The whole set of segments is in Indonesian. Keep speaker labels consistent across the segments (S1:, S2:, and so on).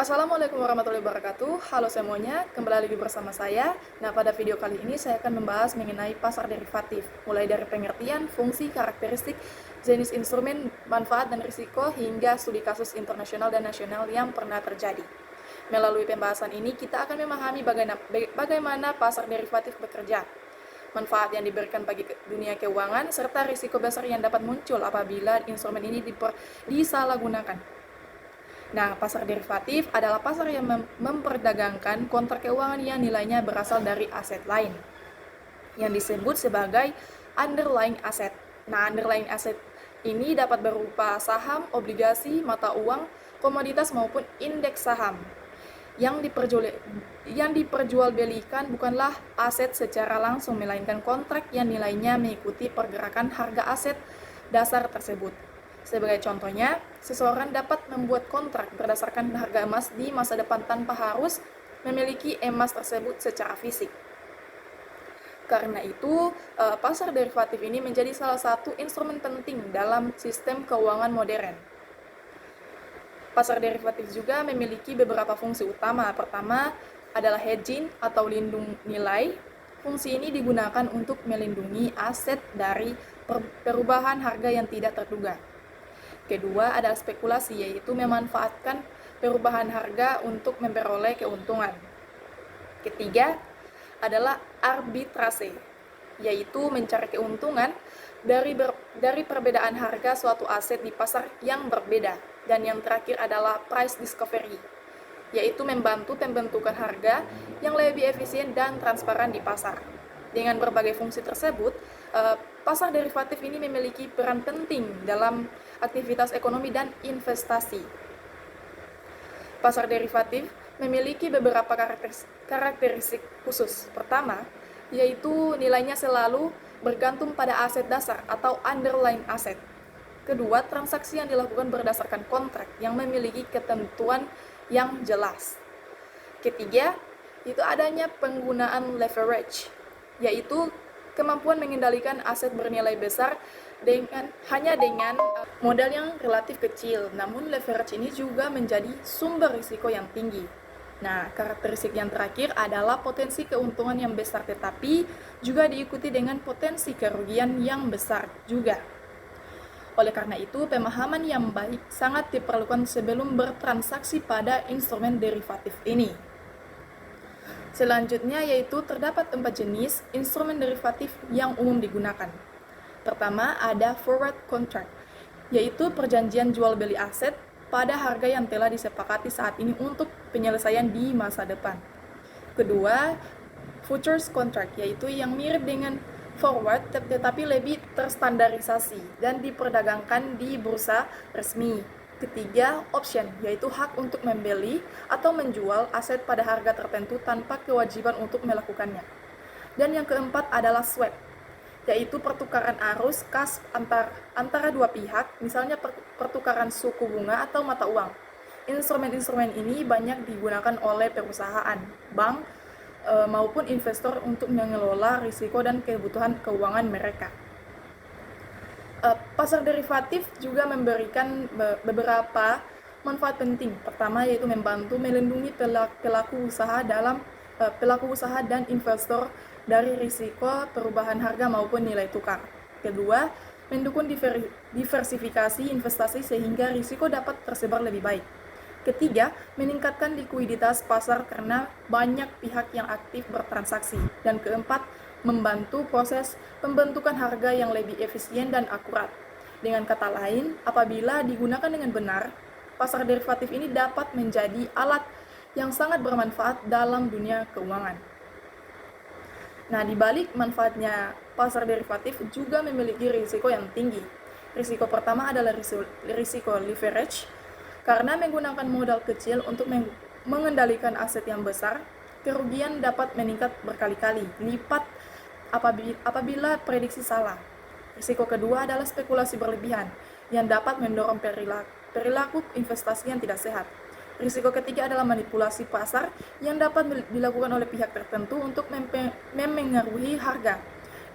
S1: Assalamualaikum warahmatullahi wabarakatuh. Halo semuanya, kembali lagi bersama saya. Nah, pada video kali ini saya akan membahas mengenai pasar derivatif, mulai dari pengertian, fungsi, karakteristik, jenis instrumen, manfaat dan risiko, hingga studi kasus internasional dan nasional yang pernah terjadi. Melalui pembahasan ini, kita akan memahami bagaimana pasar derivatif bekerja, manfaat yang diberikan bagi dunia keuangan, serta risiko besar yang dapat muncul apabila instrumen ini disalahgunakan. Nah, pasar derivatif adalah pasar yang memperdagangkan kontrak keuangan yang nilainya berasal dari aset lain, yang disebut sebagai underlying asset. Nah, underlying asset ini dapat berupa saham, obligasi, mata uang, komoditas maupun indeks saham. Yang diperjualbelikan bukanlah aset secara langsung, melainkan kontrak yang nilainya mengikuti pergerakan harga aset dasar tersebut. Sebagai contohnya, seseorang dapat membuat kontrak berdasarkan harga emas di masa depan tanpa harus memiliki emas tersebut secara fisik. Karena itu, pasar derivatif ini menjadi salah satu instrumen penting dalam sistem keuangan modern. Pasar derivatif juga memiliki beberapa fungsi utama. Pertama adalah hedging atau lindung nilai. Fungsi ini digunakan untuk melindungi aset dari perubahan harga yang tidak terduga. Kedua adalah spekulasi, yaitu memanfaatkan perubahan harga untuk memperoleh keuntungan. Ketiga adalah arbitrase, yaitu mencari keuntungan dari perbedaan harga suatu aset di pasar yang berbeda. Dan yang terakhir adalah price discovery, yaitu membantu pembentukan harga yang lebih efisien dan transparan di pasar. Dengan berbagai fungsi tersebut, pasar derivatif ini memiliki peran penting dalam aktivitas ekonomi dan investasi. Pasar derivatif memiliki beberapa karakteristik khusus. Pertama, yaitu nilainya selalu bergantung pada aset dasar atau underlying asset. Kedua, transaksi yang dilakukan berdasarkan kontrak yang memiliki ketentuan yang jelas. Ketiga, itu adanya penggunaan leverage, yaitu kemampuan mengendalikan aset bernilai besar hanya dengan modal yang relatif kecil. Namun leverage ini juga menjadi sumber risiko yang tinggi. Nah, karakteristik yang terakhir adalah potensi keuntungan yang besar, tetapi juga diikuti dengan potensi kerugian yang besar juga. Oleh karena itu, pemahaman yang baik sangat diperlukan sebelum bertransaksi pada instrumen derivatif ini. Selanjutnya yaitu terdapat 4 jenis instrumen derivatif yang umum digunakan. Pertama ada forward contract, yaitu perjanjian jual beli aset pada harga yang telah disepakati saat ini untuk penyelesaian di masa depan. Kedua, futures contract, yaitu yang mirip dengan forward tetapi lebih terstandarisasi dan diperdagangkan di bursa resmi. Ketiga, option, yaitu hak untuk membeli atau menjual aset pada harga tertentu tanpa kewajiban untuk melakukannya. Dan yang keempat adalah swap, yaitu pertukaran arus kas antara dua pihak, misalnya pertukaran suku bunga atau mata uang. Instrumen-instrumen ini banyak digunakan oleh perusahaan, bank, maupun investor untuk mengelola risiko dan kebutuhan keuangan mereka. Pasar derivatif juga memberikan beberapa manfaat penting. Pertama yaitu membantu melindungi pelaku usaha dan investor dari risiko perubahan harga maupun nilai tukar. Kedua, mendukung diversifikasi investasi sehingga risiko dapat tersebar lebih baik. Ketiga, meningkatkan likuiditas pasar karena banyak pihak yang aktif bertransaksi. Dan keempat, membantu proses pembentukan harga yang lebih efisien dan akurat. Dengan kata lain, apabila digunakan dengan benar, pasar derivatif ini dapat menjadi alat yang sangat bermanfaat dalam dunia keuangan. Nah, di balik manfaatnya, pasar derivatif juga memiliki risiko yang tinggi. Risiko pertama adalah risiko leverage, karena menggunakan modal kecil untuk mengendalikan aset yang besar, kerugian dapat meningkat berkali-kali lipat apabila prediksi salah. Risiko kedua adalah spekulasi berlebihan yang dapat mendorong perilaku investasi yang tidak sehat. Risiko ketiga adalah manipulasi pasar yang dapat dilakukan oleh pihak tertentu untuk memengaruhi harga.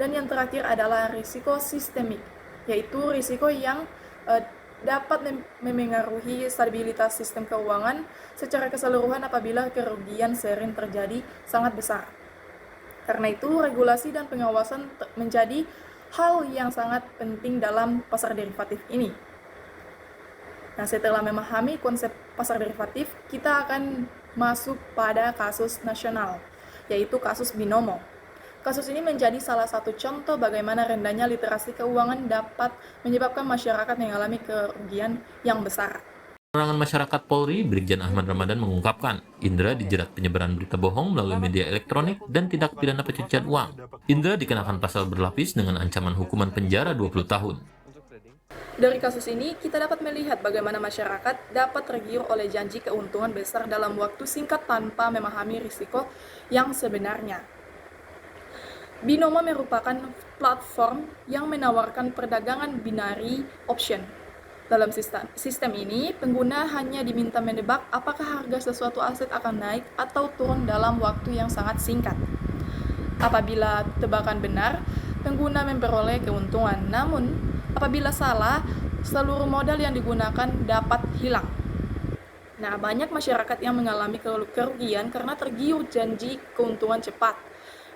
S1: Dan yang terakhir adalah risiko sistemik, yaitu risiko yang dapat memengaruhi stabilitas sistem keuangan secara keseluruhan apabila kerugian sering terjadi sangat besar. Karena itu, regulasi dan pengawasan menjadi hal yang sangat penting dalam pasar derivatif ini. Nah, setelah memahami konsep pasar derivatif, kita akan masuk pada kasus nasional, yaitu kasus binomo. Kasus ini menjadi salah satu contoh bagaimana rendahnya literasi keuangan dapat menyebabkan masyarakat mengalami kerugian yang besar.
S2: Penerangan Masyarakat Polri, Brigjen Ahmad Ramadan mengungkapkan, Indra dijerat penyebaran berita bohong melalui media elektronik dan tindak pidana pencucian uang. Indra dikenakan pasal berlapis dengan ancaman hukuman penjara 20 tahun.
S1: Dari kasus ini, kita dapat melihat bagaimana masyarakat dapat tergiur oleh janji keuntungan besar dalam waktu singkat tanpa memahami risiko yang sebenarnya. Binomo merupakan platform yang menawarkan perdagangan binary option. Dalam sistem ini, pengguna hanya diminta menebak apakah harga sesuatu aset akan naik atau turun dalam waktu yang sangat singkat. Apabila tebakan benar, pengguna memperoleh keuntungan. Namun, apabila salah, seluruh modal yang digunakan dapat hilang. Nah, banyak masyarakat yang mengalami kerugian karena tergiur janji keuntungan cepat,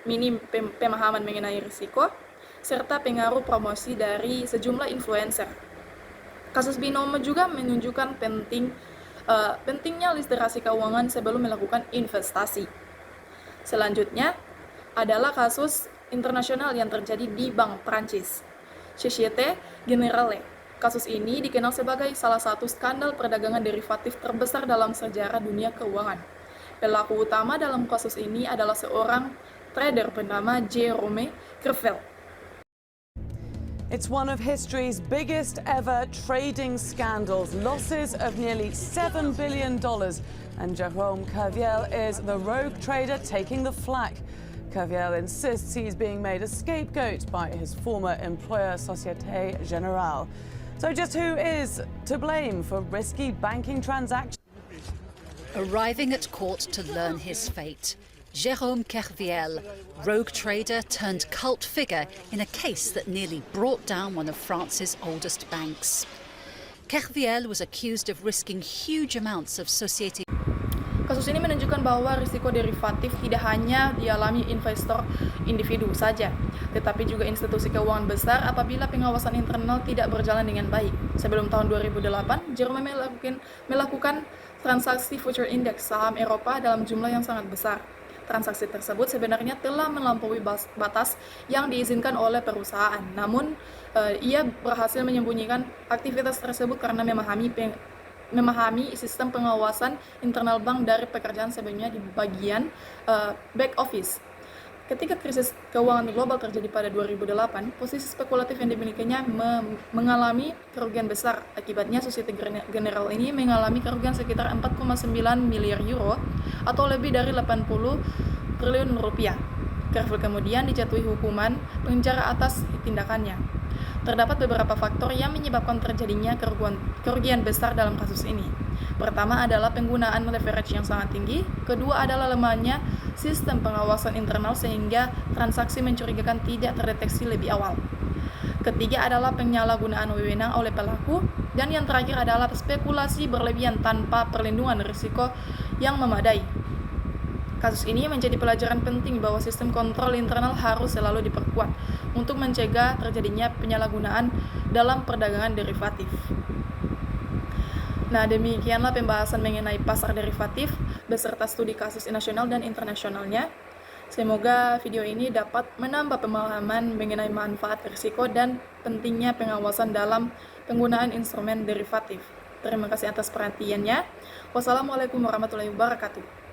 S1: minim pemahaman mengenai risiko, serta pengaruh promosi dari sejumlah influencer. Kasus binomo juga menunjukkan pentingnya literasi keuangan sebelum melakukan investasi. Selanjutnya adalah kasus internasional yang terjadi di Bank Prancis, Société Générale. Kasus ini dikenal sebagai salah satu skandal perdagangan derivatif terbesar dalam sejarah dunia keuangan. Pelaku utama dalam kasus ini adalah seorang trader bernama Jérôme Kerviel.
S3: It's one of history's biggest ever trading scandals, losses of nearly $7 billion. And Jérôme Kerviel is the rogue trader taking the flak. Kerviel insists he's being made a scapegoat by his former employer, Société Générale. So just who is to blame for risky banking transactions?
S4: Arriving at court to learn his fate, Jérôme Kerviel, rogue trader turned cult figure in a case that nearly brought down one of France's oldest banks. Kerviel was accused of risking huge amounts of Société.
S1: Kasus ini menunjukkan bahwa risiko derivatif tidak hanya dialami investor individu saja, tetapi juga institusi keuangan besar apabila pengawasan internal tidak berjalan dengan baik. Sebelum tahun 2008, Jérôme melakukan transaksi future index saham Eropa dalam jumlah yang sangat besar. Transaksi tersebut sebenarnya telah melampaui batas yang diizinkan oleh perusahaan. Namun, ia berhasil menyembunyikan aktivitas tersebut karena memahami sistem pengawasan internal bank dari pekerjaan sebelumnya di bagian back office. Ketika krisis keuangan global terjadi pada 2008, posisi spekulatif yang dimilikinya mengalami kerugian besar. Akibatnya, Société Générale ini mengalami kerugian sekitar 4,9 miliar euro atau lebih dari 80 triliun rupiah. Kerviel kemudian dijatuhi hukuman penjara atas tindakannya. Terdapat beberapa faktor yang menyebabkan terjadinya kerugian besar dalam kasus ini. Pertama adalah penggunaan leverage yang sangat tinggi. Kedua adalah lemahnya sistem pengawasan internal sehingga transaksi mencurigakan tidak terdeteksi lebih awal. Ketiga adalah penyalahgunaan wewenang oleh pelaku. Dan yang terakhir adalah spekulasi berlebihan tanpa perlindungan risiko yang memadai. Kasus ini menjadi pelajaran penting bahwa sistem kontrol internal harus selalu diperkuat untuk mencegah terjadinya penyalahgunaan dalam perdagangan derivatif. Nah, demikianlah pembahasan mengenai pasar derivatif beserta studi kasus nasional dan internasionalnya. Semoga video ini dapat menambah pemahaman mengenai manfaat risiko dan pentingnya pengawasan dalam penggunaan instrumen derivatif. Terima kasih atas perhatiannya. Wassalamualaikum warahmatullahi wabarakatuh.